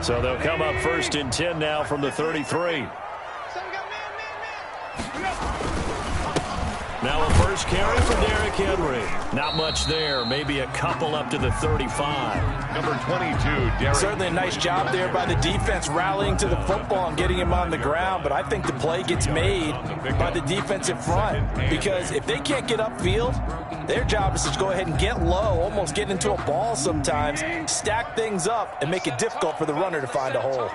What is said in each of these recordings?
So they'll come up 1st and 10 now from the 33. Now a first carry for Derrick Henry. Not much there. Maybe a couple up to the 35. Number 22, Derrick. Certainly a nice job there by the defense rallying to the football and getting him on the ground. But I think the play gets made by the defensive front. Because if they can't get upfield, their job is to go ahead and get low, almost get into a ball sometimes, stack things up, and make it difficult for the runner to find a hole.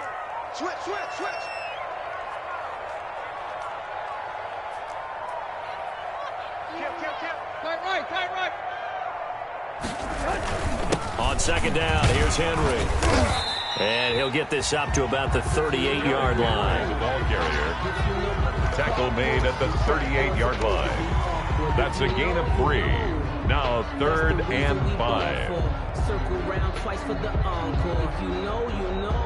Switch. Tight right. On second down, here's Henry. And he'll get this up to about the 38-yard line. The ball carrier. Tackle made at the 38-yard line. That's a gain of 3. Now 3rd and 5. Circle round twice for the encore. If you know, you know.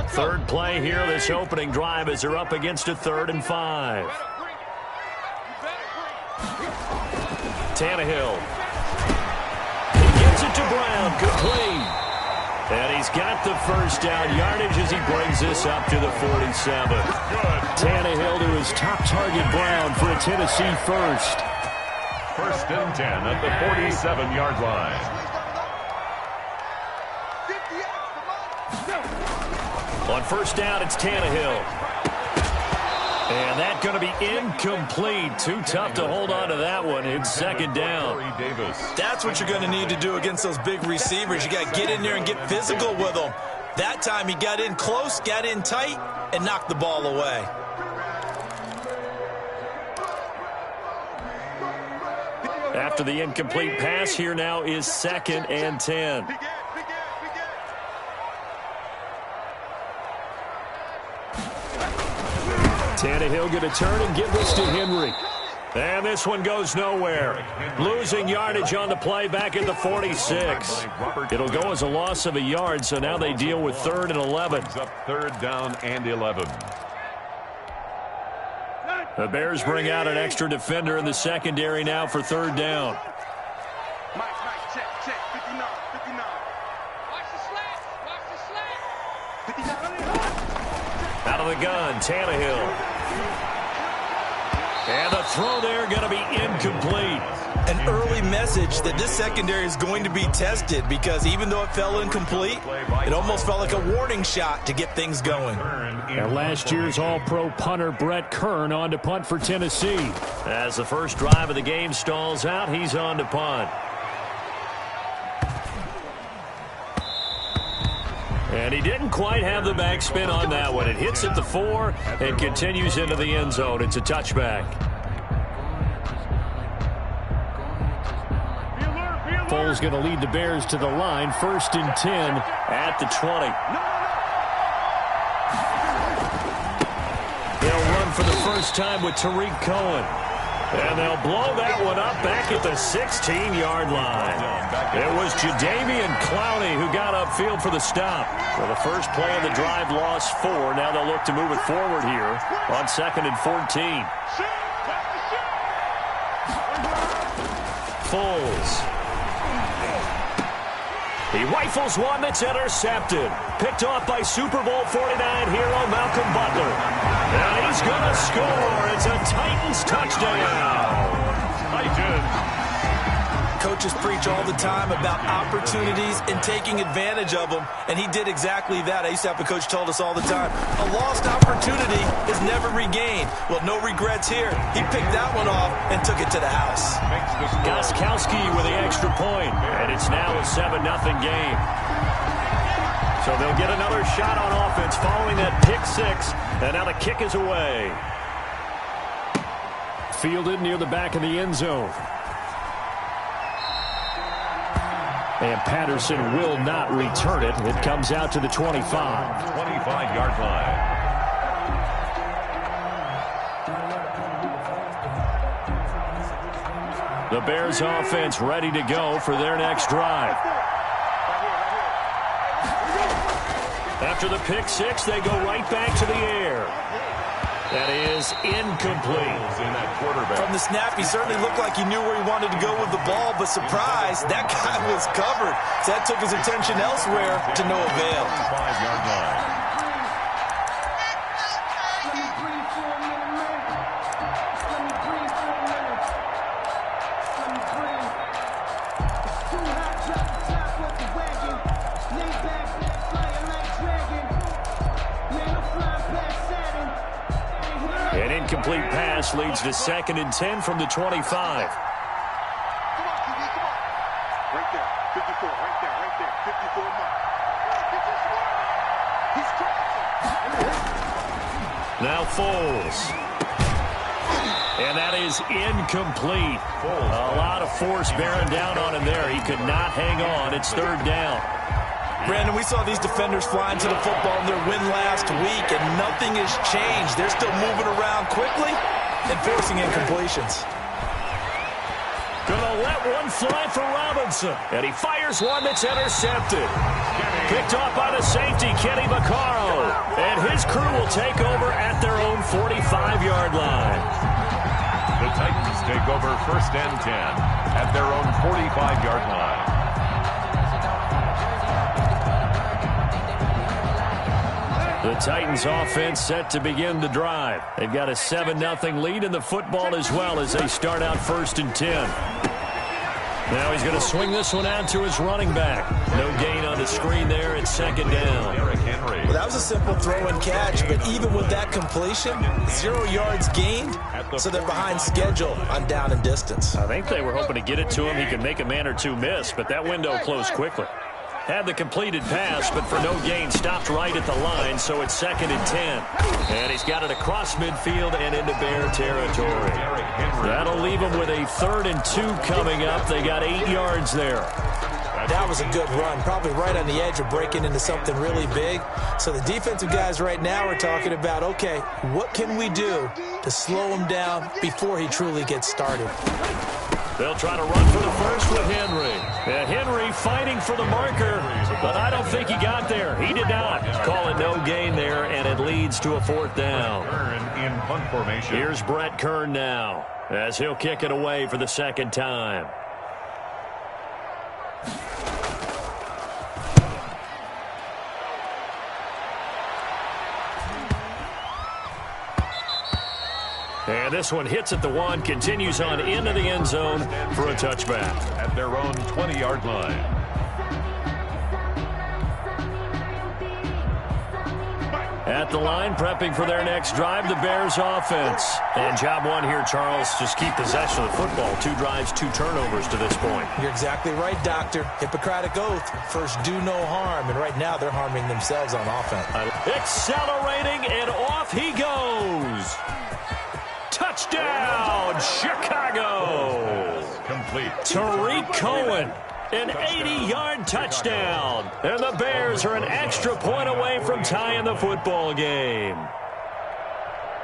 Third play here, this opening drive as they're up against a 3rd and 5. Tannehill. He gets it to Brown, complete. And he's got the first down yardage as he brings this up to the 47. Tannehill to his top target, Brown, for a Tennessee first. 1st and 10 at the 47-yard line. On first down, it's Tannehill. And that's going to be incomplete. Too tough to hold on to that one. It's 2nd down. That's what you're going to need to do against those big receivers. You got to get in there and get physical with them. That time he got in close, got in tight, and knocked the ball away. After the incomplete pass, here now is 2nd and 10. Tannehill going to turn and give this to Henry. And this one goes nowhere. Losing yardage on the play back at the 46. It'll go as a loss of a yard, so now they deal with 3rd and 11. Up 3rd down and 11. The Bears bring out an extra defender in the secondary now for 3rd down. Mike, check. 59. Watch the slant. Out of the gun, Tannehill. And the throw there going to be incomplete. An early message that this secondary is going to be tested because even though it fell incomplete, it almost felt like a warning shot to get things going. And last year's All-Pro punter Brett Kern on to punt for Tennessee. As the first drive of the game stalls out, he's on to punt. And he didn't quite have the backspin on that one. It hits at the 4 and continues into the end zone. It's a touchback. Foles going to lead the Bears to the line. 1st and 10 at the 20. They'll run for the first time with Tariq Cohen. And they'll blow that one up back at the 16-yard line. It was Jadeveon Clowney who got upfield for the stop. So the first play of the drive lost 4. Now they'll look to move it forward here on 2nd and 14. Foles. He rifles one that's intercepted. Picked off by Super Bowl 49 hero Malcolm Butler. And he's going to score. It's a Titans touchdown. Titans. Coaches preach all the time about opportunities and taking advantage of them, and he did exactly that. I used to have a coach told us all the time, a lost opportunity is never regained. Well, no regrets here. He picked that one off and took it to the house. Gostkowski with the extra point, and it's now a 7-0 game. So they'll get another shot on offense following that pick 6, and now the kick is away. Fielded near the back of the end zone. And Patterson will not return it. It comes out to the 25. 25-yard line. The Bears offense ready to go for their next drive. After the pick 6, they go right back to the air. That is incomplete. From the snap, he certainly looked like he knew where he wanted to go with the ball, but surprise, that guy was covered. So that took his attention elsewhere to no avail. 5-yard line. An incomplete pass leads to 2nd and 10 from the 25. Come on, TD, come on. Right there, 54, right there, 54 mark. He's crossing. Now Foles. And that is incomplete. A lot of force bearing down on him there. He could not hang on. It's 3rd down. Brandon, we saw these defenders flying to the football in their win last week, and nothing has changed. They're still moving around quickly and forcing incompletions. Gonna let one fly for Robinson. And he fires one that's intercepted. Picked off by the safety, Kenny Vaccaro. And his crew will take over at their own 45-yard line. The Titans take over 1st and 10 at their own 45-yard line. The Titans offense set to begin the drive. They've got a 7-0 lead in the football as well as they start out 1st and 10. Now he's going to swing this one out to his running back. No gain on the screen there. It's 2nd down. Well, that was a simple throw and catch, but even with that completion, 0 yards gained, so they're behind schedule on down and distance. I think they were hoping to get it to him. He could make a man or two miss, but that window closed quickly. Had the completed pass, but for no gain, stopped right at the line, so it's 2nd and 10. And he's got it across midfield and into Bear territory. That'll leave him with a 3rd and 2 coming up. They got 8 yards there. That was a good run, probably right on the edge of breaking into something really big. So the defensive guys right now are talking about, okay, what can we do to slow him down before he truly gets started? They'll try to run for the first with Henry. And Henry fighting for the marker, but I don't think he got there. He did not. Call it no gain there, and it leads to a 4th down. In punt formation. Here's Brett Kern now, as he'll kick it away for the 2nd time. And this one hits at the 1, continues on into the end zone for a touchback. At their own 20-yard line. At the line, prepping for their next drive, the Bears offense. And job one here, Charles, just keep possession of the football. 2 drives, 2 turnovers to this point. You're exactly right, Doctor. Hippocratic oath. First, do no harm. And right now, they're harming themselves on offense. Accelerating, and off he goes. Touchdown, Chicago. Complete. Tariq Cohen, an 80-yard touchdown. And the Bears are an extra point away from tying the football game.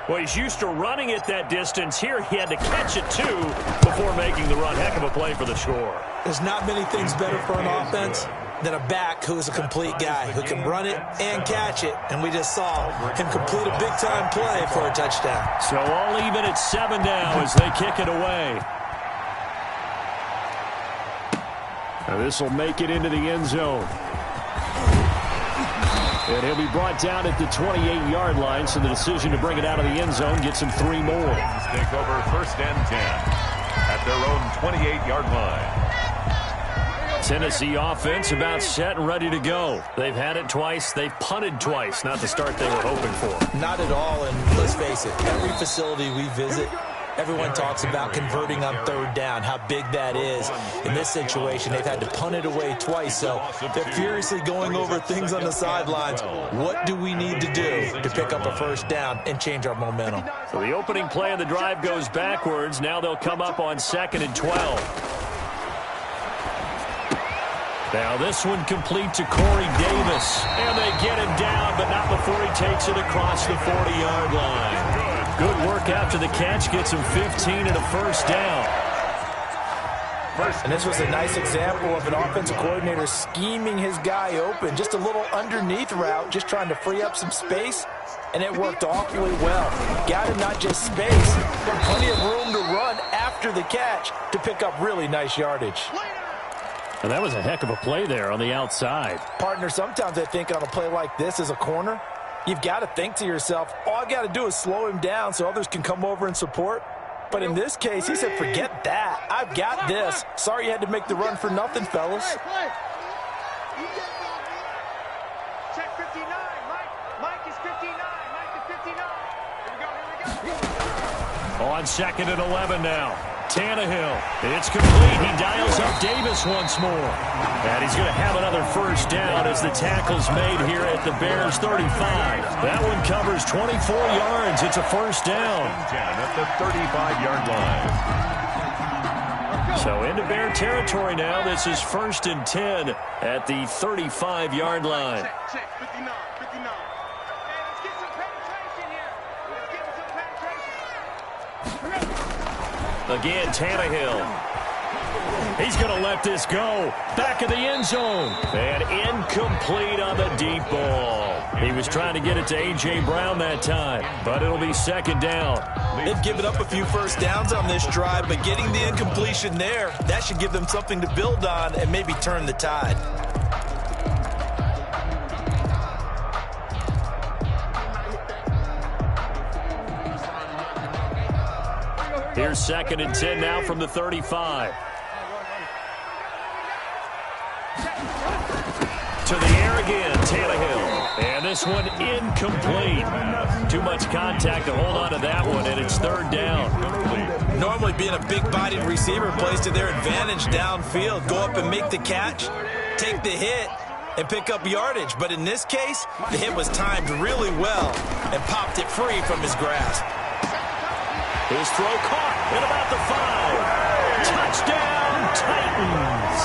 Well, he's used to running it that distance. Here he had to catch it, too, before making the run. Heck of a play for the score. There's not many things better for an offense than a back who is a complete guy who can run it and catch it. And we just saw him complete a big-time play for a touchdown. So all even at 7 now as they kick it away. Now this will make it into the end zone. And he'll be brought down at the 28-yard line, so the decision to bring it out of the end zone gets him 3 more. Take over 1st and 10 at their own 28-yard line. Tennessee offense about set and ready to go. They've had it twice. They've punted twice. Not the start they were hoping for. Not at all, and let's face it, every facility we visit, everyone talks about converting on 3rd down, how big that is. In this situation, they've had to punt it away twice, so they're furiously going over things on the sidelines. What do we need to do to pick up a 1st down and change our momentum? So the opening play of the drive goes backwards. Now they'll come up on 2nd and 12. Now this one complete to Corey Davis. And they get him down, but not before he takes it across the 40-yard line. Good work after the catch. Gets him 15 and a 1st down. And this was a nice example of an offensive coordinator scheming his guy open. Just a little underneath route, just trying to free up some space, and it worked awfully well. Got him not just space, but plenty of room to run after the catch to pick up really nice yardage. And that was a heck of a play there on the outside. Partner, sometimes I think on a play like this as a corner, you've got to think to yourself, all I got to do is slow him down so others can come over and support. But in this case, he said, forget that. I've got this. Sorry you had to make the run for nothing, fellas. Check 59. Mike is 59. Mike is 59. Here we go. On 2nd and 11 now. Tannehill. It's complete. He dials up Davis once more. And he's going to have another first down as the tackle's made here at the Bears 35. That one covers 24 yards. It's a first down. 10 at the 35-yard line. So into Bear territory now. This is 1st and 10 at the 35-yard line. Check 59. 59. Hey, let's get some penetration here. Let's get some penetration. Again, Tannehill. He's going to let this go. Back of the end zone. And incomplete on the deep ball. He was trying to get it to A.J. Brown that time, but it'll be 2nd down. They've given up a few first downs on this drive, but getting the incompletion there, that should give them something to build on and maybe turn the tide. Here's 2nd and 10 now from the 35. To the air again, Tannehill. And this one incomplete. Too much contact to hold on to that one, and it's 3rd down. Normally being a big-bodied receiver plays to their advantage downfield. Go up and make the catch, take the hit, and pick up yardage. But in this case, the hit was timed really well and popped it free from his grasp. His throw caught at about the 5. Touchdown, Titans.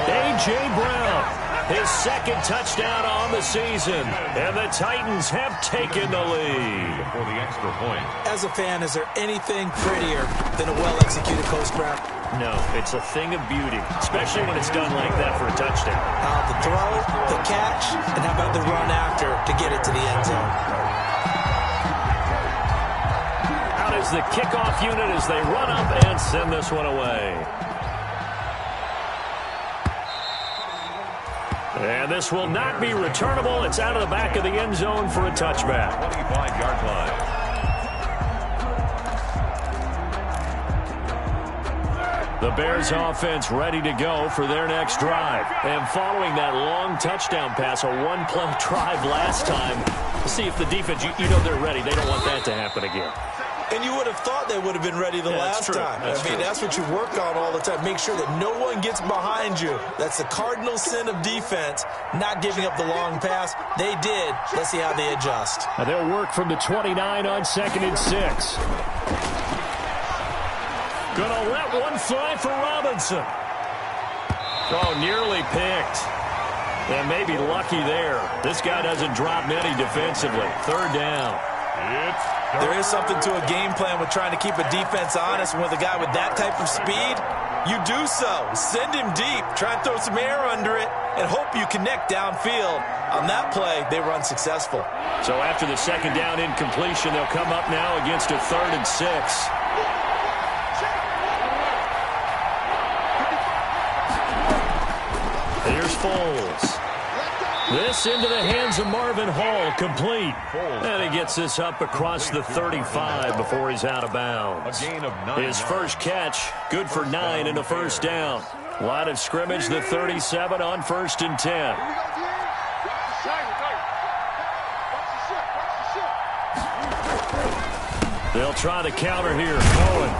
A.J. Brown, his 2nd touchdown on the season. And the Titans have taken the lead. For the extra point. As a fan, is there anything prettier than a well-executed post route? No, it's a thing of beauty, especially when it's done like that for a touchdown. The throw, the catch, and how about the run after to get it to the end zone? As the kickoff unit as they run up and send this one away. And this will not be returnable. It's out of the back of the end zone for a touchback. 25-yard line. The Bears offense ready to go for their next drive. And following that long touchdown pass, a one-play drive last time, see if the defense, you know they're ready. They don't want that to happen again. And you would have thought they would have been ready the last time. That's what you work on all the time. Make sure that no one gets behind you. That's the cardinal sin of defense, not giving up the long pass. They did. Let's see how they adjust. Now they'll work from the 29 on 2nd and 6. Gonna let one fly for Robinson. Oh, nearly picked. And maybe lucky there. This guy doesn't drop many defensively. 3rd down. There is something to a game plan with trying to keep a defense honest. And with a guy with that type of speed, you do so. Send him deep. Try and throw some air under it and hope you connect downfield. On that play, they run successful. So after the 2nd down incompletion, they'll come up now against a 3rd and 6. Here's Foles. This into the hands of Marvin Hall, complete. And he gets this up across the 35 before he's out of bounds. His first catch, good for 9 and a first down. Line of scrimmage, the 37 on 1st and 10. They'll try to counter here, Cohen.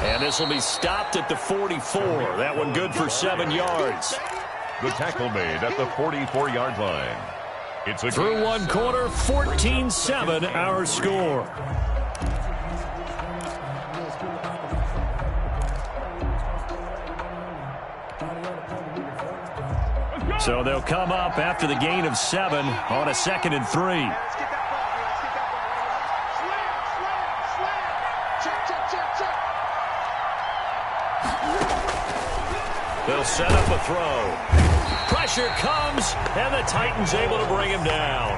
And this will be stopped at the 44. That one good for 7 yards. The tackle made at the 44-yard line. It's a through one quarter, 14-7 our score. So they'll come up after the gain of 7 on a 2nd and 3. They'll set up a throw. Pressure comes, and the Titans able to bring him down.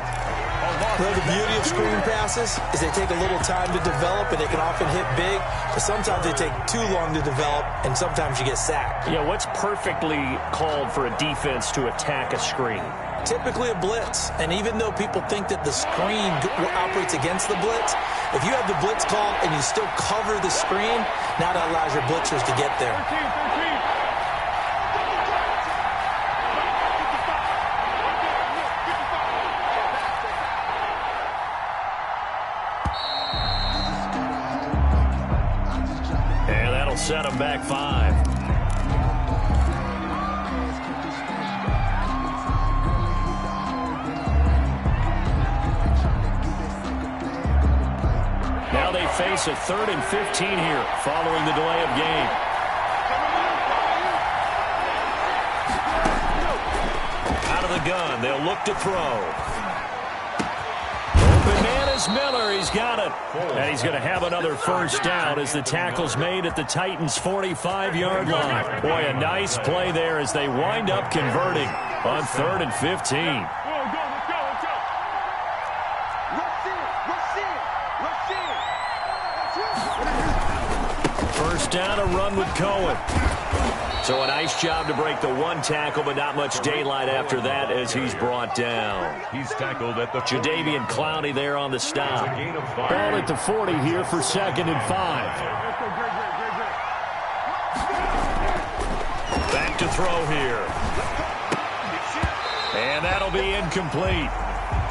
Well, the beauty of screen passes is they take a little time to develop, and they can often hit big, but sometimes they take too long to develop, and sometimes you get sacked. Yeah, what's perfectly called for a defense to attack a screen? Typically a blitz, and even though people think that the screen operates against the blitz, if you have the blitz called and you still cover the screen, now that allows your blitzers to get there. And that'll set them back 5. Now they face a 3rd and 15 here following the delay of game. Out of the gun, they'll look to throw. Open man is Miller. He's got it. And he's going to have another first down as the tackle's made at the Titans' 45-yard line. Boy, a nice play there as they wind up converting on 3rd and 15. First down, a run with Cohen. So a nice job to break the one tackle, but not much daylight after that as he's brought down. He's tackled at the Jadeveon Clowney there on the stop. Ball at the 40 here for 2nd and 5. Back to throw here. And that'll be incomplete.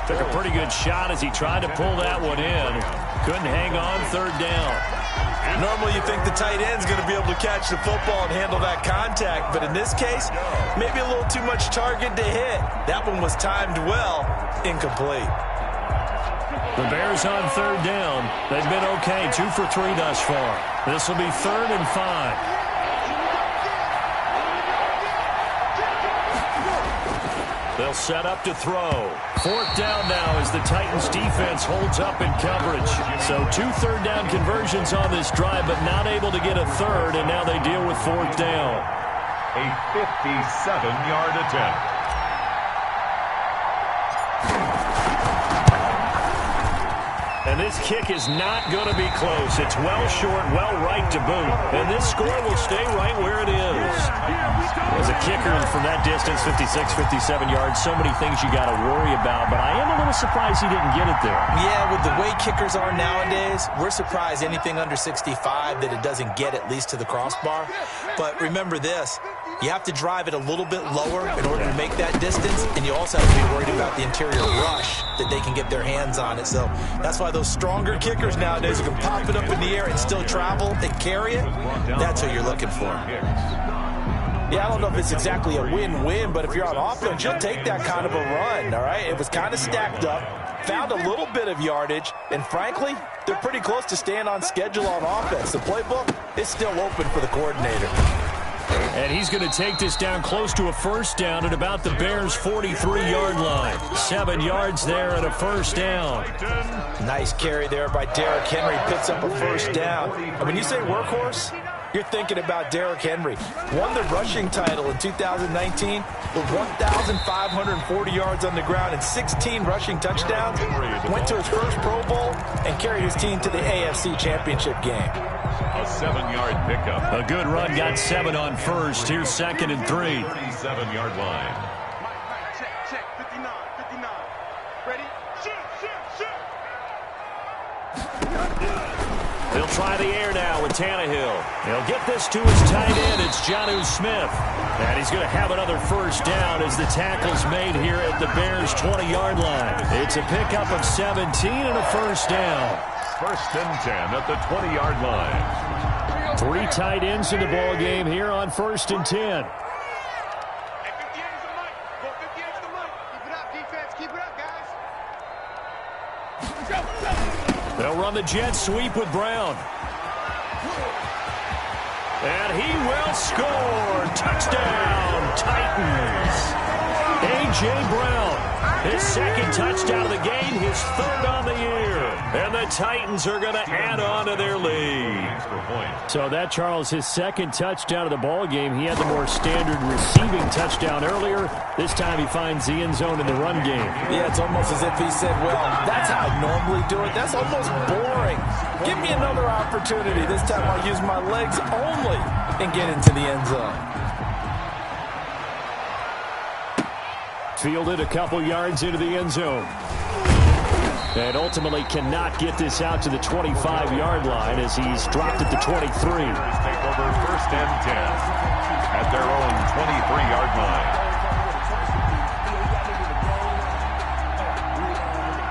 Took a pretty good shot as he tried to pull that one in. Couldn't hang on 3rd down. Normally you think the tight end's going to be able to catch the football and handle that contact, but in this case, maybe a little too much target to hit. That one was timed well, incomplete. The Bears on 3rd down. They've been okay, 2 for 3 thus far. This will be 3rd and 5. They'll set up to throw. 4th down now as the Titans defense holds up in coverage. So 2 third down conversions on this drive, but not able to get a 3rd, and now they deal with 4th down. A 57-yard attempt. And this kick is not going to be close. It's well short, well right to boot. And this score will stay right where it is. As a kicker from that distance, 56, 57 yards, so many things you got to worry about. But I am a little surprised he didn't get it there. Yeah, with the way kickers are nowadays, we're surprised anything under 65 that it doesn't get at least to the crossbar. But remember this. You have to drive it a little bit lower in order to make that distance, and you also have to be worried about the interior rush that they can get their hands on it. So that's why those stronger kickers nowadays who can pop it up in the air and still travel and carry it, that's what you're looking for. Yeah, I don't know if it's exactly a win-win, but if you're on offense, you'll take that kind of a run, all right? It was kind of stacked up, found a little bit of yardage, and frankly, they're pretty close to staying on schedule on offense. The playbook is still open for the coordinator. And he's going to take this down close to a first down at about the Bears' 43-yard line. 7 yards there and a first down. Nice carry there by Derrick Henry. Picks up a first down. And when you say workhorse, you're thinking about Derrick Henry. Won the rushing title in 2019 with 1,540 yards on the ground and 16 rushing touchdowns. Went to his first Pro Bowl and carried his team to the AFC Championship game. A 7-yard pickup. A good run, got 7 on first. Here's 2nd and 3. 37-yard line. Check, 59. Ready? Shoot. They'll try the air now with Tannehill. He'll get this to his tight end. It's Jonnu Smith. And he's going to have another first down as the tackle's made here at the Bears' 20-yard line. It's a pickup of 17 and a first down. 1st and 10 at the 20-yard line. 3 tight ends in the ball game here on 1st and 10. Hey, 58 is the mic. Go 58 is the mic. Keep it up, defense. Keep it up, guys. They'll run the jet sweep with Brown. And he will score. Touchdown, Titans. A A.J. Brown. His second touchdown of the game, his third on the year. And the Titans are going to add on to their lead. So that, Charles, his second touchdown of the ball game. He had the more standard receiving touchdown earlier. This time he finds the end zone in the run game. Yeah, it's almost as if he said, well, that's how I normally do it. That's almost boring. Give me another opportunity. This time I'll use my legs only and get into the end zone. Fielded a couple yards into the end zone. And ultimately cannot get this out to the 25-yard line as he's dropped at the 23. Take over 1st and 10 at their own 23-yard line.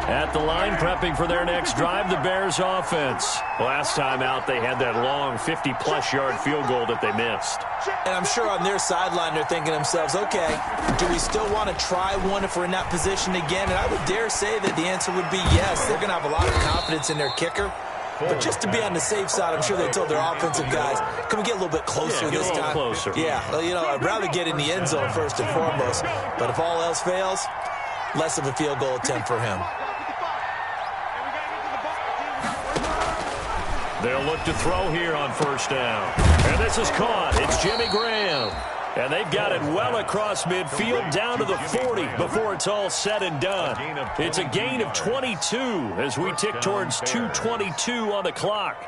At the line, prepping for their next drive, the Bears offense. Last time out, they had that long 50-plus yard field goal that they missed. And I'm sure on their sideline they're thinking to themselves, okay, do we still want to try one if we're in that position again? And I would dare say that the answer would be yes. They're going to have a lot of confidence in their kicker. But just to be on the safe side, I'm sure they told their offensive guys, can we get a little bit closer this time? Closer. Yeah, well, you know, I'd rather get in the end zone first and foremost. But if all else fails, less of a field goal attempt for him. They'll look to throw here on 1st down. And this is caught. It's Jimmy Graham. And they've got it well across midfield down to the 40 before it's all said and done. It's a gain of 22 as we tick towards 2:22 on the clock.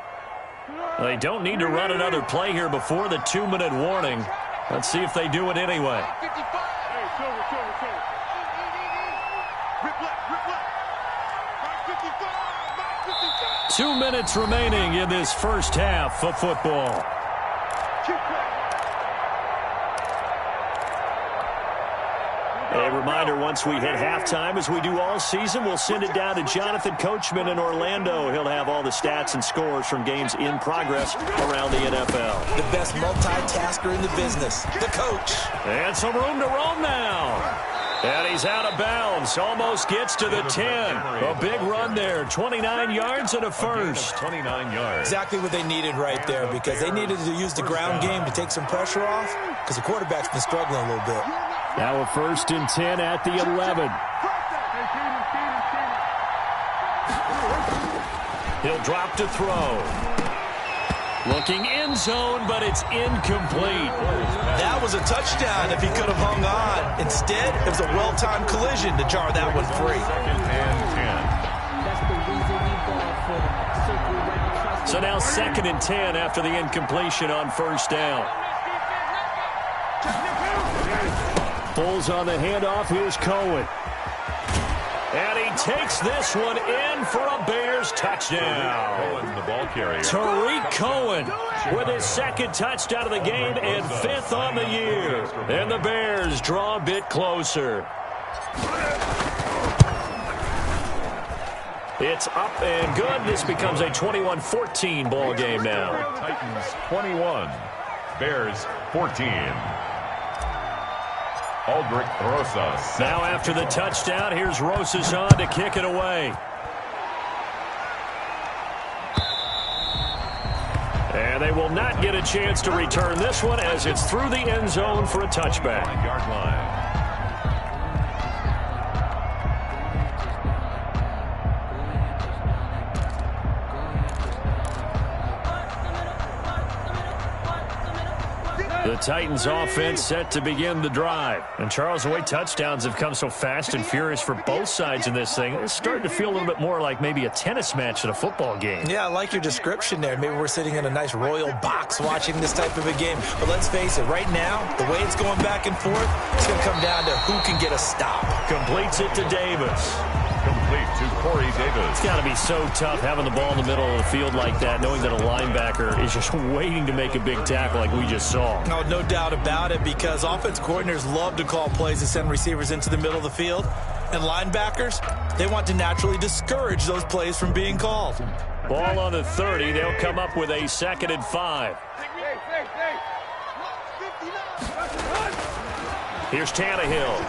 They don't need to run another play here before the 2-minute warning. Let's see if they do it anyway. 2 minutes remaining in this first half of football. A reminder, once we hit halftime, as we do all season, we'll send it down to Jonathan Coachman in Orlando. He'll have all the stats and scores from games in progress around the NFL. The best multitasker in the business, the coach. And some room to roam now. And he's out of bounds. Almost gets to the 10. A big run there. 29 yards and a first. 29 yards. Exactly what they needed right there, because they needed to use the ground game to take some pressure off, because the quarterback's been struggling a little bit. Now a 1st and 10 at the 11. He'll drop to throw. Looking end zone, but it's incomplete. That was a touchdown if he could have hung on. Instead, it was a well-timed collision to jar that one free. 2nd and 10. So now 2nd and 10 after the incompletion on 1st down. Bulls on the handoff. Here's Cohen. And he takes this one in for a Bears touchdown. Cohen, the ball carrier. Tariq Cohen with his 2nd touchdown of the game and 5th on the year. And the Bears draw a bit closer. It's up and good. This becomes a 21-14 ball game now. Titans 21, Bears 14. Aldrich Rosas. Now after the touchdown, here's Rosas on to kick it away. And they will not get a chance to return this one as it's through the end zone for a touchback. 9-yard line. The Titans offense set to begin the drive. And Charles, the way touchdowns have come so fast and furious for both sides in this thing, it's starting to feel a little bit more like maybe a tennis match at a football game. Yeah, I like your description there. Maybe we're sitting in a nice royal box watching this type of a game. But let's face it, right now, the way it's going back and forth, it's going to come down to who can get a stop. Completes it to Davis. Complete to Corey Davis. It's got to be so tough having the ball in the middle of the field like that, knowing that a linebacker is just waiting to make a big tackle like we just saw. Oh, no doubt about it, because offense coordinators love to call plays to send receivers into the middle of the field. And linebackers, they want to naturally discourage those plays from being called. Ball on the 30. They'll come up with a 2nd and 5. Here's Tannehill.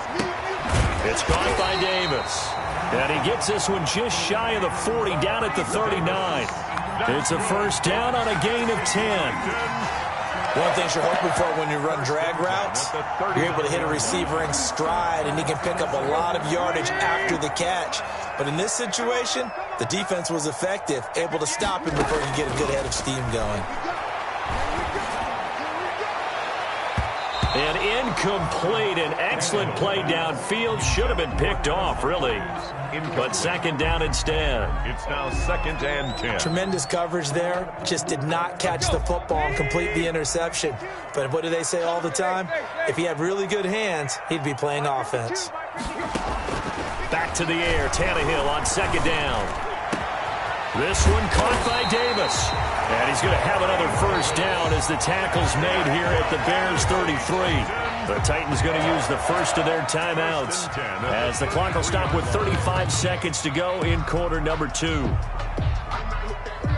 It's caught by Davis. And he gets this one just shy of the 40, down at the 39. It's a 1st down on a gain of 10. One thing you're hoping for when you run drag routes, you're able to hit a receiver in stride, and he can pick up a lot of yardage after the catch. But in this situation, the defense was effective, able to stop him before he could get a good head of steam going. An incomplete and excellent play downfield. Should have been picked off, really. But second down instead. It's now 2nd and 10. Tremendous coverage there. Just did not catch the football and complete the interception. But what do they say all the time? If he had really good hands, he'd be playing offense. Back to the air. Tannehill on second down. This one caught by Davis. And he's going to have another first down as the tackle's made here at the Bears 33. The Titans going to use the first of their timeouts as the clock will stop with 35 seconds to go in quarter number 2.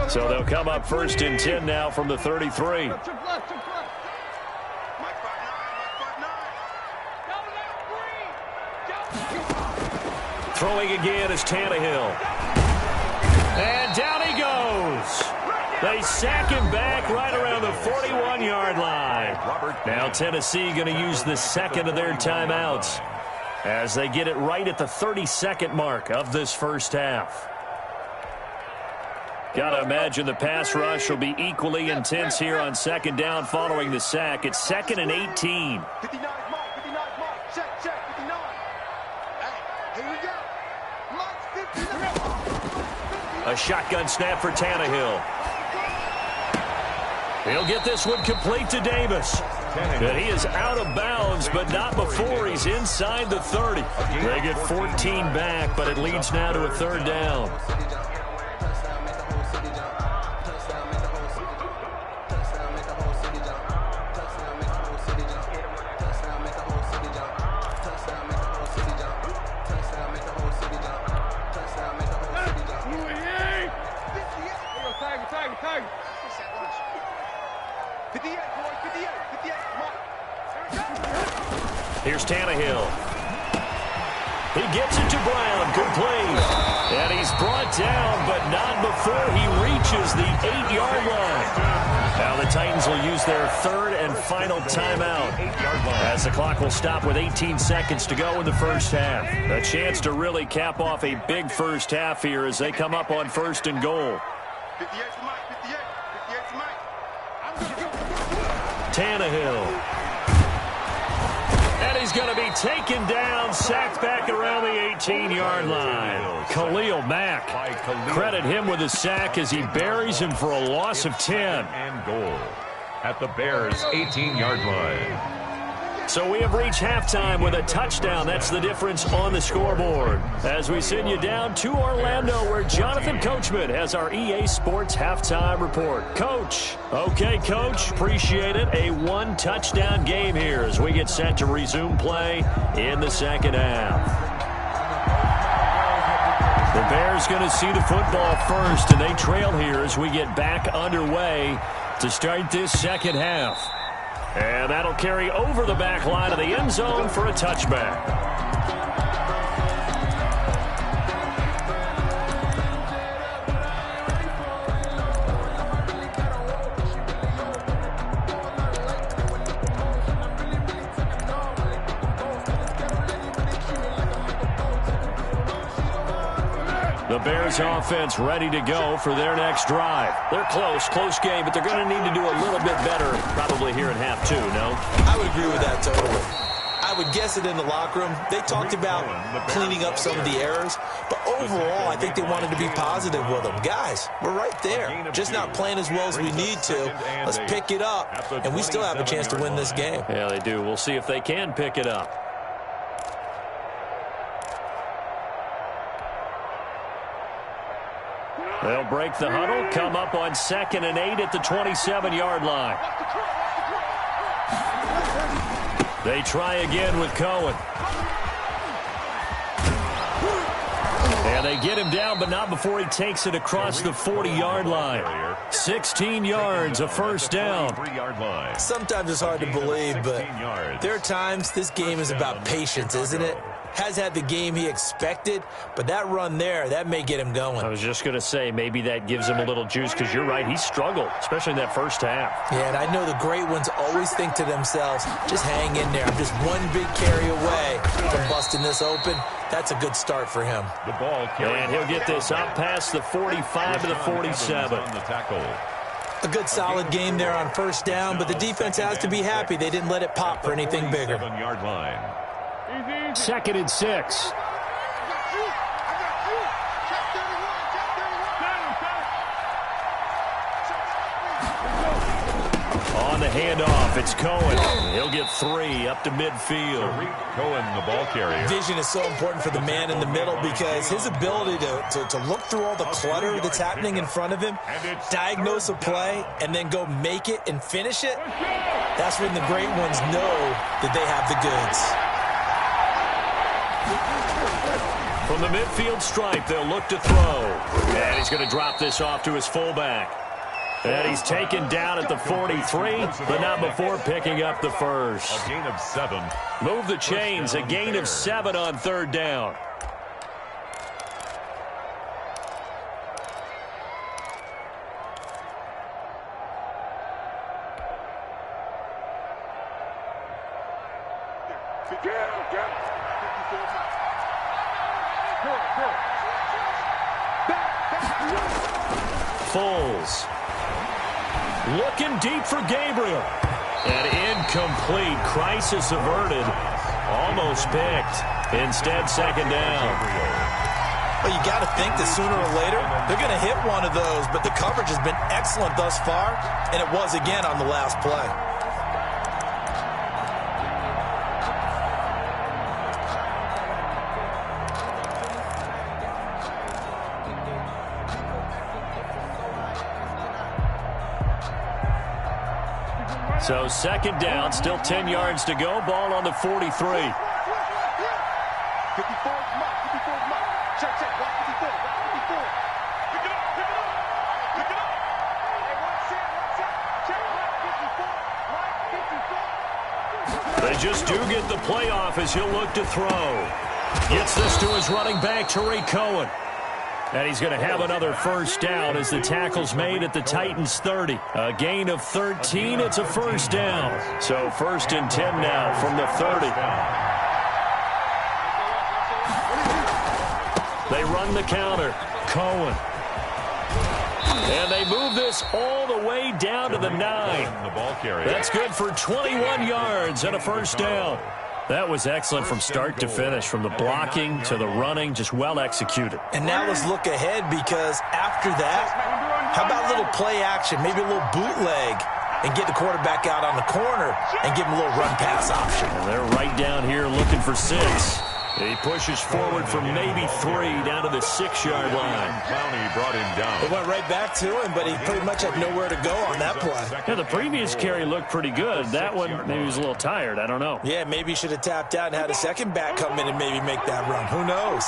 So they'll come up 1st and 10 now from the 33. Throwing again is Tannehill. And down he goes. They sack him back right around the 41-yard line. Now Tennessee going to use the second of their timeouts as they get it right at the 32nd mark of this first half. Got to imagine the pass rush will be equally intense here on second down following the sack. It's 2nd and 18. 59 mark, 59 mark, check, 59. Hey, here we go. Mark 59. A shotgun snap for Tannehill. He'll get this one complete to Davis. And he is out of bounds, but not before he's inside the 30. They get 14 back, but it leads now to a third down. Here's Tannehill. He gets it to Brown. Good play. And he's brought down, but not before he reaches the 8-yard line. Now the Titans will use their third and final timeout as the clock will stop with 18 seconds to go in the first half. A chance to really cap off a big first half here as they come up on 1st and goal. 58's Mike, 58's Mike. Tannehill. And he's going to be taken down, sacked back around the 18-yard line. Khalil Mack. Credit him with a sack as he buries him for a loss of 10. And goal at the Bears' 18-yard line. So we have reached halftime with a touchdown. That's the difference on the scoreboard. As we send you down to Orlando, where Jonathan Coachman has our EA Sports halftime report. Coach. Okay, Coach. Appreciate it. A one-touchdown game here as we get set to resume play in the second half. The Bears going to see the football first, and they trail here as we get back underway to start this second half. And that'll carry over the back line of the end zone for a touchback. The Bears offense ready to go for their next drive. They're close game, but they're going to need to do a little bit better probably here in half 2, no? I would agree with that totally. I would guess it in the locker room. They talked about cleaning up some of the errors, but overall, I think they wanted to be positive with them. Guys, we're right there. Just not playing as well as we need to. Let's pick it up, and we still have a chance to win this game. Yeah, they do. We'll see if they can pick it up. They'll break the huddle, come up on 2nd and 8 at the 27-yard line. They try again with Cohen. And they get him down, but not before he takes it across the 40-yard line. 16 yards, a first down. Sometimes it's hard to believe, but there are times this game is about patience, isn't it? has had the game he expected, but that run there, that may get him going. I was just going to say, maybe that gives him a little juice, because you're right, he struggled, especially in that first half. Yeah, and I know the great ones always think to themselves, just hang in there. I'm just one big carry away from busting this open. That's a good start for him. The ball and he'll get this up past the 45 to the 47. On the tackle. A good solid game there on first down, but the defense has to be happy they didn't let it pop for anything bigger. 7-yard line. 2nd and 6. On the handoff, it's Cohen. He'll get 3 up to midfield. Cohen, the ball carrier. Vision is so important for the man in the middle because his ability to look through all the clutter that's happening in front of him, diagnose a play, and then go make it and finish it, that's when the great ones know that they have the goods. From the midfield stripe, they'll look to throw. And he's going to drop this off to his fullback. And he's taken down at the 43, but not before picking up the first. A gain of 7. Move the chains, a gain of 7 on 3rd down. Foles. Looking deep for Gabriel. And incomplete. Crisis averted. Almost picked. Instead, 2nd down. Well, you got to think that sooner or later, they're going to hit one of those, but the coverage has been excellent thus far, and it was again on the last play. So 2nd down, still 10 yards to go. Ball on the 43. 54 is Mike. 54 is Mike. Check, check. Watch 54. Watch 54. Pick it up. Pick it up. Pick it up. Hey, watch it. Watch it. Check. Mike 54. Mike 54. They just do get the playoff as he'll look to throw. Gets this to his running back, Tariq Cohen. And he's going to have another first down as the tackle's made at the Titans' 30. A gain of 13. It's a first down. So 1st and 10 now from the 30. They run the counter. Cohen. And they move this all the way down to the 9. That's good for 21 yards and a first down. That was excellent from start to finish, from the blocking to the running, just well executed. And now let's look ahead, because after that, how about a little play action, maybe a little bootleg, and get the quarterback out on the corner and give him a little run-pass option. And they're right down here looking for 6. He pushes forward for maybe 3 down to the 6-yard line. Clowney brought him down. It went right back to him, but he pretty much had nowhere to go on that play. Yeah, the previous carry looked pretty good. That one, maybe he was a little tired. I don't know. Yeah, maybe he should have tapped out and had a second back come in and maybe make that run. Who knows?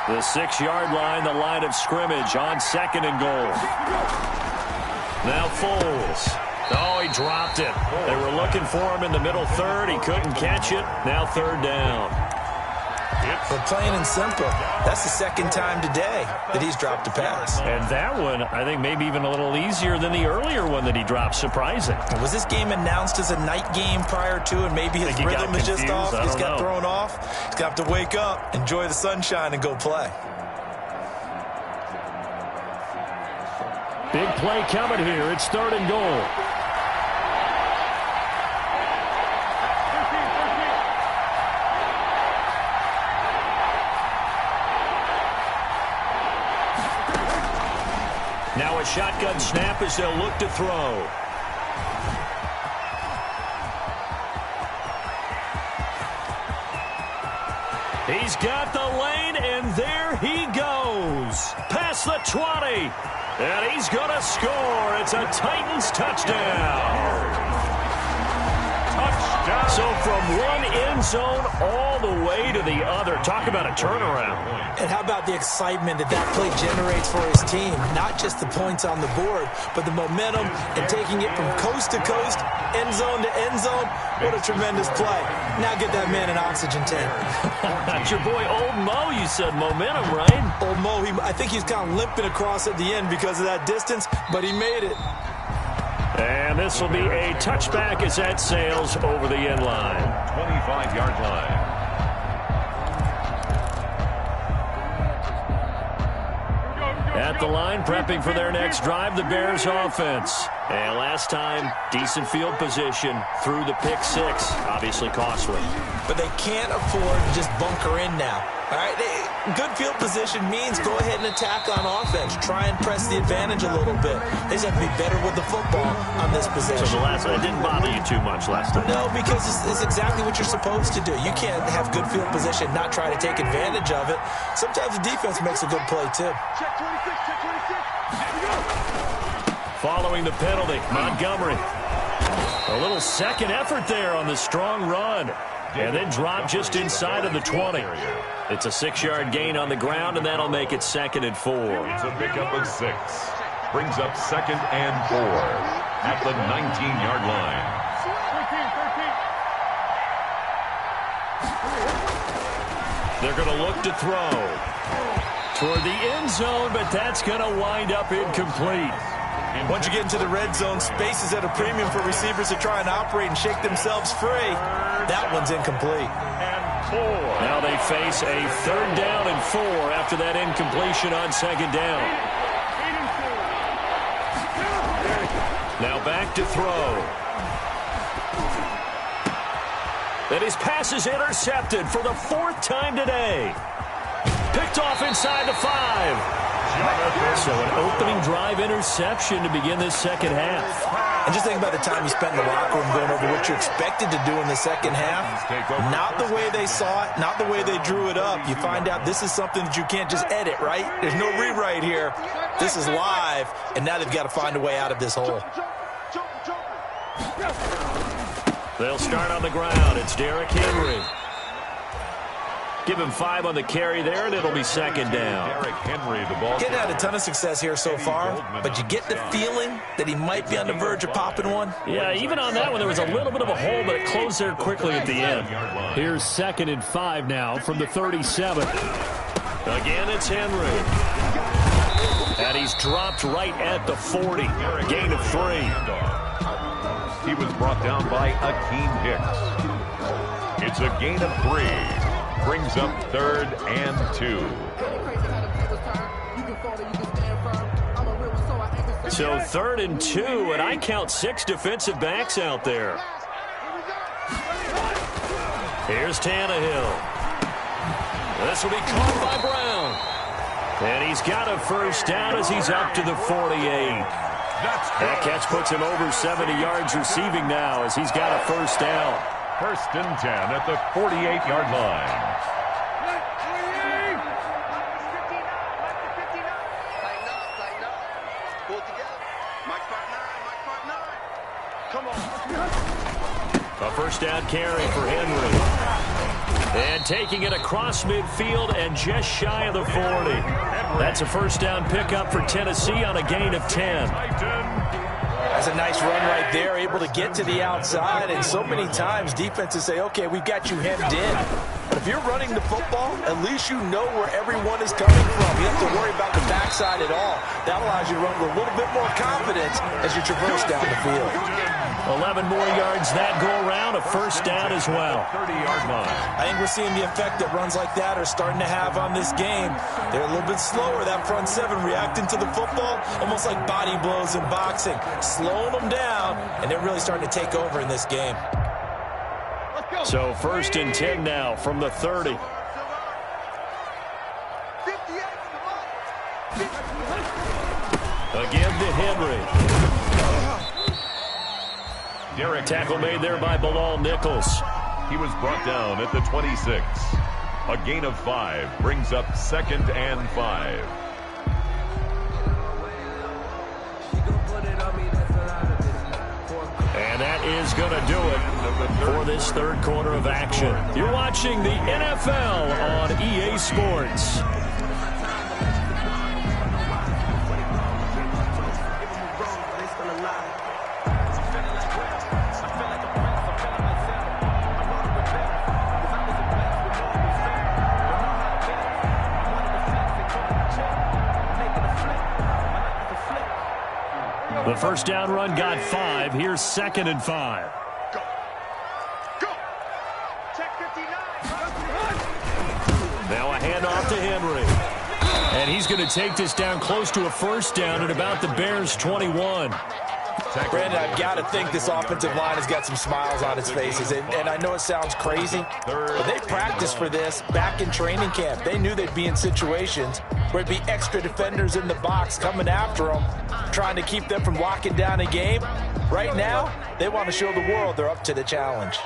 The 6-yard line, the line of scrimmage on 2nd and goal. Now Foles. Oh, he dropped it. They were looking for him in the middle 3rd. He couldn't catch it. Now 3rd down. But plain and simple, that's the 2nd time today that he's dropped a pass. And that one, I think, maybe even a little easier than the earlier one that he dropped. Surprising. Was this game announced as a night game prior to, and maybe his rhythm is just off? He's got thrown off. He's going to have to wake up, enjoy the sunshine, and go play. Big play coming here. It's 3rd and goal. Now a shotgun snap as they'll look to throw. He's got the lane, and there he goes. Past the 20. And he's going to score. It's a Titans touchdown. Touchdown. So from one end zone all the way to the other. Talk about a turnaround. And how about the excitement that that play generates for his team? Not just the points on the board, but the momentum and taking it from coast to coast end zone to end zone. What a tremendous play. Now get that man an oxygen tank. That's your boy Old Mo, you said. Momentum, right? Old Mo, I think he's kind of limping across at the end because of that distance, but he made it. And this will be a touchback as that sails over the end line. 25-yard line. At the line, prepping for their next drive, the Bears offense. And last time, decent field position through the pick six. Obviously costly. But they can't afford to just bunker in now. All right, good field position means go ahead and attack on offense. Try and press the advantage a little bit. They just have to be better with the football on this possession. So the last one didn't bother you too much last time? No, because it's exactly what you're supposed to do. You can't have good field position, not try to take advantage of it. Sometimes the defense makes a good play, too. Check 26, check 26. Here we go. Following the penalty, Montgomery. A little second effort there on the strong run. And then drop just inside of the 20. It's a 6-yard gain on the ground, and that'll make it 2nd and 4. It's a pickup of 6. Brings up 2nd and 4 at the 19-yard line. 13. They're going to look to throw toward the end zone, but that's going to wind up incomplete. Once you get into the red zone, space is at a premium for receivers to try and operate and shake themselves free. That one's incomplete. And 4. Now they face a 3rd down and 4 after that incompletion on 2nd down. Now back to throw. And his pass is intercepted for the 4th time today. Picked off inside the 5. So an opening drive interception to begin this second half. And just think about the time you spent in the locker room going over what you expected to do in the second half. Not the way they saw it, not the way they drew it up. You find out this is something that you can't just edit, right? There's no rewrite here. This is live, and now they've got to find a way out of this hole. They'll start on the ground. It's Derrick Henry. Give him 5 on the carry there, and it'll be 2nd down. Derrick Henry, the ball. Getting had a ton of success here so far, but you get the feeling that he might be on the verge of popping one. Yeah, even on that one, there was a little bit of a hole, but it closed there quickly at the end. Here's 2nd and 5 now from the 37. Again, it's Henry. And he's dropped right at the 40. Gain of 3. He was brought down by Akeem Hicks. It's a gain of 3. Brings up 3rd and 2. So 3rd and 2, and I count 6 defensive backs out there. Here's Tannehill. This will be caught by Brown. And he's got a 1st down as he's up to the 48. That catch puts him over 70 yards receiving now as he's got a 1st down. 1st and 10 at the 48-yard line. A 1st down carry for Henry. And taking it across midfield and just shy of the 40. That's a 1st down pickup for Tennessee on a gain of 10. That's a nice run right there, able to get to the outside. And so many times defenses say, okay, we've got you hemmed in. But if you're running the football, at least you know where everyone is coming from. You don't have to worry about the backside at all. That allows you to run with a little bit more confidence as you traverse down the field. 11 more yards that go around, a 1st down as well. 30-yard line. I think we're seeing the effect that runs like that are starting to have on this game. They're a little bit slower, that front 7, reacting to the football, almost like body blows in boxing, slowing them down, and they're really starting to take over in this game. So 1st and 10 now from the 30. Again to Henry. Tackle made there by Bilal Nichols. He was brought down at the 26. A gain of 5 brings up 2nd and 5. And that is going to do it for this 3rd quarter of action. You're watching the NFL on EA Sports. The first down run got 5. Here's 2nd and 5. Go. Go. Check 59. Now a handoff to Henry. And he's going to take this down close to a first down at about the Bears' 21. Brandon, I've got to think this offensive line has got some smiles on its faces. And I know it sounds crazy, but they practiced for this back in training camp. They knew they'd be in situations where it'd be extra defenders in the box coming after them, trying to keep them from locking down a game. Right now, they want to show the world they're up to the challenge.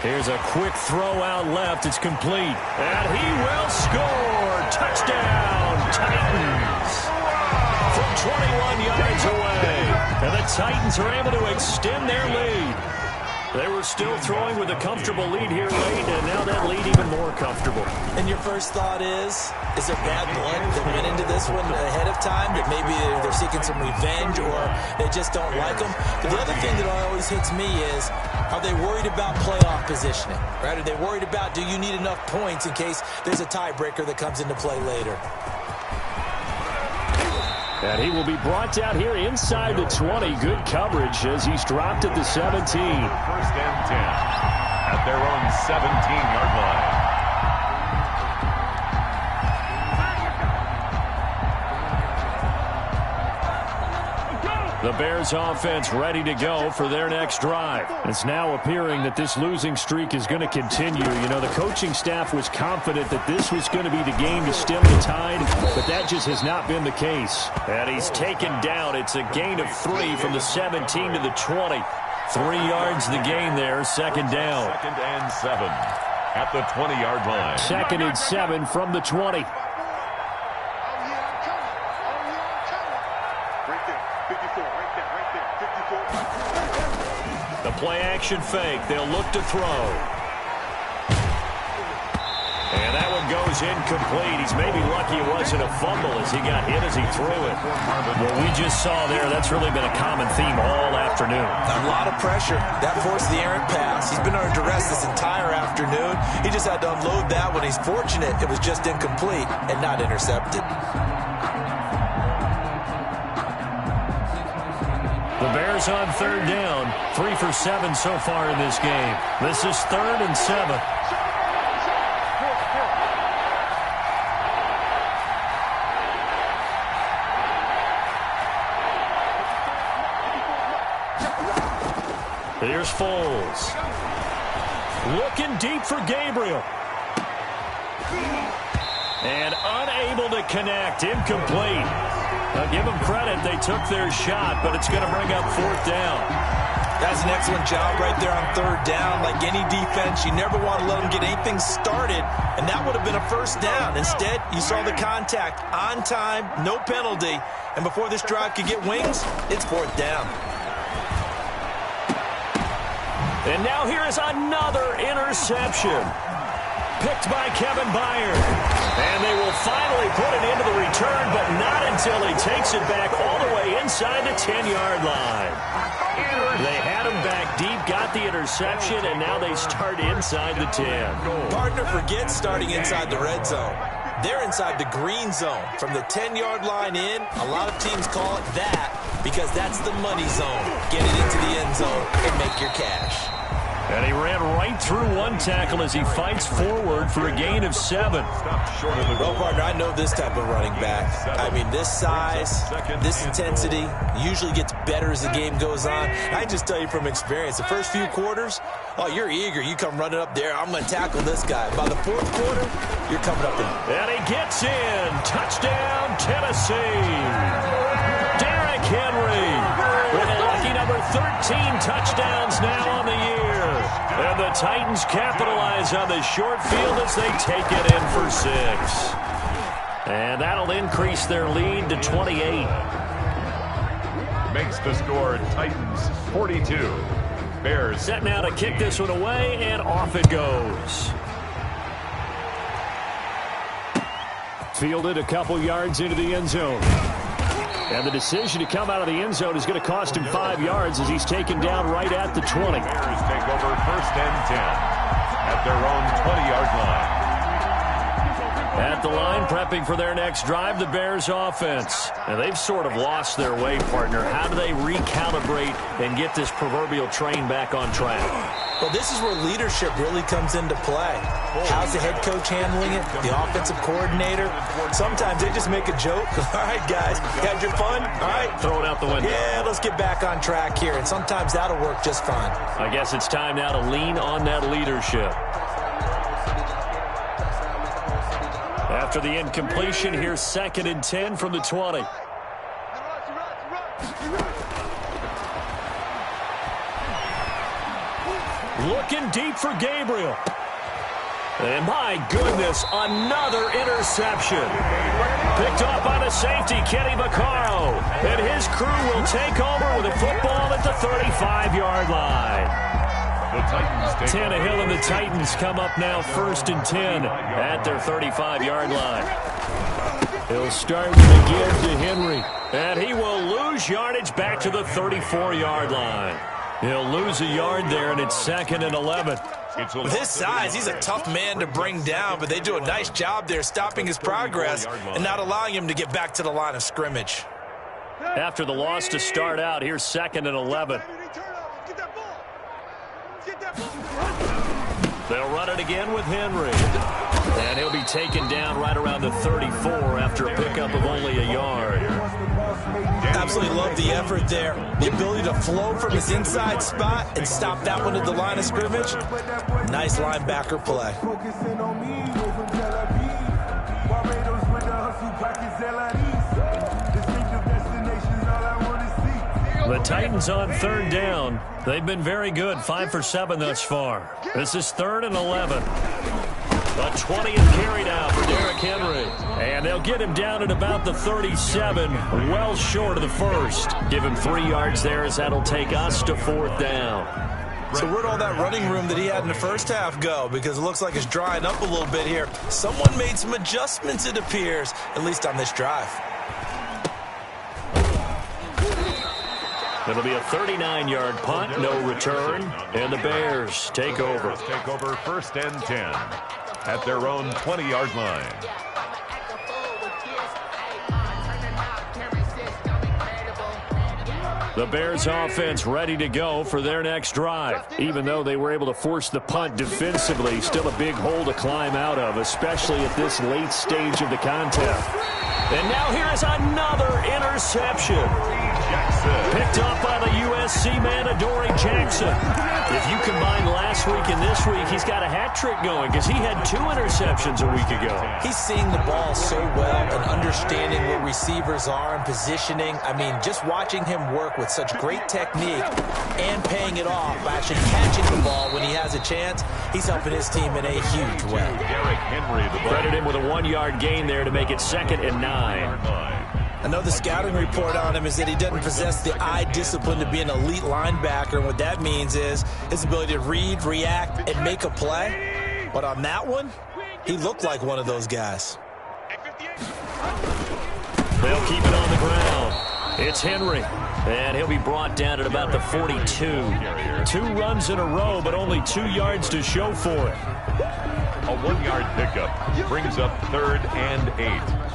Here's a quick throw out left. It's complete. And he will score. Touchdown, Titans. From 21 yards away. And the Titans are able to extend their lead. They were still throwing with a comfortable lead here late, and now that lead even more comfortable. And your first thought is there bad blood that went into this one ahead of time, that maybe they're seeking some revenge or they just don't like them? But the other thing that always hits me is, are they worried about playoff positioning? Right? Are they worried about, do you need enough points in case there's a tiebreaker that comes into play later? And he will be brought down here inside the 20. Good coverage as he's dropped at the 17. 1st and 10 at their own 17-yard line. The Bears offense ready to go for their next drive. It's now appearing that this losing streak is going to continue. You know, the coaching staff was confident that this was going to be the game to stem the tide, but that just has not been the case. And he's taken down. It's a gain of 3 from the 17 to the 20. 3 yards the gain there, 2nd down. 2nd and 7 at the 20-yard line. 2nd and 7 from the 20. The play-action fake. They'll look to throw. And that one goes incomplete. He's maybe lucky it wasn't a fumble as he got hit as he threw it. What we just saw there, that's really been a common theme all afternoon. A lot of pressure. That forced the errant pass. He's been under duress this entire afternoon. He just had to unload that one. He's fortunate it was just incomplete and not intercepted. The Bears on 3rd down. 3 for 7 so far in this game. This is 3rd and 7. Here's Foles. Looking deep for Gabriel. And unable to connect. Incomplete. Now give them credit. They took their shot, but it's going to bring up 4th down. That's an excellent job right there on 3rd down. Like any defense, you never want to let them get anything started, and that would have been a 1st down. Instead, you saw the contact on time, no penalty, and before this drive could get wings, it's 4th down. And now here is another interception. Picked by Kevin Byard. And they will finally put it into the return, but not until he takes it back all the way inside the 10-yard line. They had him back deep, got the interception, and now they start inside the 10. Partner forgets starting inside the red zone. They're inside the green zone. From the 10-yard line in, a lot of teams call it that because that's the money zone. Get it into the end zone and make your cash. And he ran right through one tackle as he fights forward for a gain of 7. Well, partner, I know this type of running back. I mean, this size, this intensity usually gets better as the game goes on. I just tell you from experience, the first few quarters, oh, you're eager. You come running up there, I'm going to tackle this guy. By the 4th quarter, you're coming up in. And he gets in. Touchdown, Tennessee. Derrick Henry with a lucky number 13 touchdowns now on the year. And the Titans capitalize on the short field as they take it in for 6. And that'll increase their lead to 28. Makes the score Titans 42. Bears set now to kick this one away, and off it goes. Fielded a couple yards into the end zone. And the decision to come out of the end zone is going to cost him 5 yards as he's taken down right at the 20. Bears take over 1st and 10 at their own 20-yard line. At the line, prepping for their next drive, the Bears offense. And they've sort of lost their way, partner. How do they recalibrate and get this proverbial train back on track? Well, this is where leadership really comes into play. How's the head coach handling it? The offensive coordinator? Sometimes they just make a joke. All right, guys, you had your fun? All right. Throw it out the window. Yeah, let's get back on track here. And sometimes that'll work just fine. I guess it's time now to lean on that leadership. After the incompletion, here's 2nd and 10 from the 20. Looking deep for Gabriel. And my goodness, another interception. Picked off by the safety, Kenny Vaccaro. And his crew will take over with a football at the 35-yard line. Tannehill and the Titans come up now 1st and 10 at their 35-yard line. He'll start it again to Henry. And he will lose yardage back to the 34-yard line. He'll lose a yard there, and it's 2nd and 11. With his size, he's a tough man to bring down, but they do a nice job there stopping his progress and not allowing him to get back to the line of scrimmage. After the loss to start out, here's 2nd and 11. They'll run it again with Henry. And he'll be taken down right around the 34 after a pickup of only a yard. Absolutely love the effort there. The ability to flow from his inside spot and stop that one at the line of scrimmage. Nice linebacker play. The Titans on 3rd down. They've been very good, 5 for 7 thus far. This is 3rd and 11. A 20th carry down for Derrick Henry. And they'll get him down at about the 37, well short of the first. Give him 3 yards there as that'll take us to 4th down. So where'd all that running room that he had in the first half go? Because it looks like it's drying up a little bit here. Someone made some adjustments, it appears, at least on this drive. It'll be a 39-yard punt, no return, and the Bears take over. Take over 1st and 10 at their own 20-yard line. The Bears offense ready to go for their next drive. Even though they were able to force the punt defensively, still a big hole to climb out of, especially at this late stage of the contest. And now here is another interception. Picked up by the USC man, Adoree Jackson. If you combine last week and this week, he's got a hat trick going because he had 2 interceptions a week ago. He's seeing the ball so well and understanding where receivers are and positioning. I mean, just watching him work with such great technique and paying it off by actually catching the ball when he has a chance, he's helping his team in a huge way. Derrick Henry, Credit him with a 1-yard gain there to make it 2nd and 9. I know the scouting report on him is that he doesn't possess the eye discipline to be an elite linebacker, and what that means is his ability to read, react, and make a play. But on that one, he looked like one of those guys. They'll keep it on the ground. It's Henry, and he'll be brought down at about the 42. 2 runs in a row, but only 2 yards to show for it. A 1-yard pickup brings up 3rd and 8.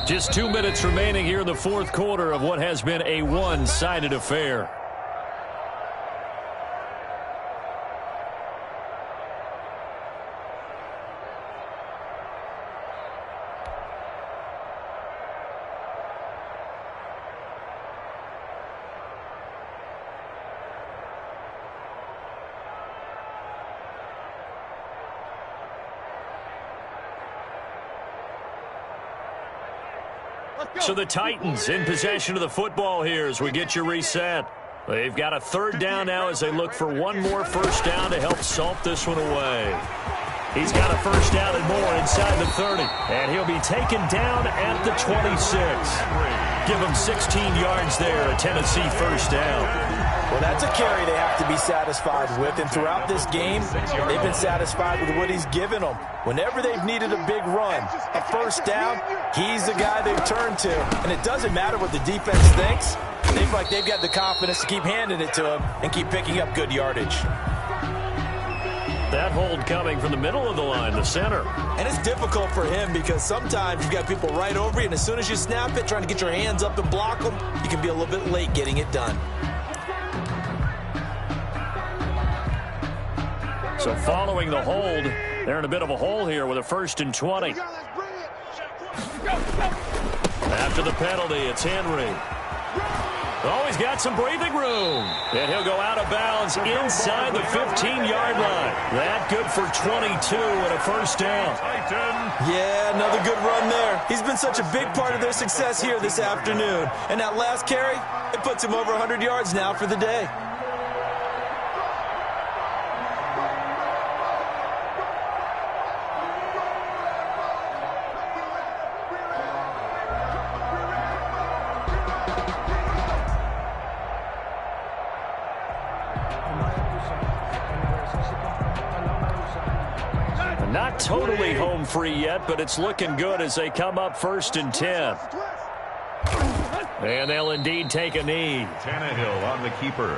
Just 2 minutes remaining here in the 4th quarter of what has been a one-sided affair. So the Titans in possession of the football here as we get you reset. They've got a 3rd down now as they look for 1 more 1st down to help salt this one away. He's got a 1st down and more inside the 30. And he'll be taken down at the 26. Give him 16 yards there, a Tennessee 1st down. Well, that's a carry they have to be satisfied with. And throughout this game, they've been satisfied with what he's given them. Whenever they've needed a big run, a 1st down, he's the guy they've turned to. And it doesn't matter what the defense thinks. They feel like they've got the confidence to keep handing it to him and keep picking up good yardage. That hold coming from the middle of the line, the center. And it's difficult for him because sometimes you've got people right over you, and as soon as you snap it, trying to get your hands up and block them, you can be a little bit late getting it done. So following the hold, they're in a bit of a hole here with a 1st and 20. After the penalty, it's Henry. Oh, he's got some breathing room. And he'll go out of bounds inside the 15-yard line. That good for 22 and a 1st down. Yeah, another good run there. He's been such a big part of their success here this afternoon. And that last carry, it puts him over 100 yards now for the day. Not totally home free yet, but it's looking good as they come up 1st and 10. And they'll indeed take a knee. Tannehill on the keeper.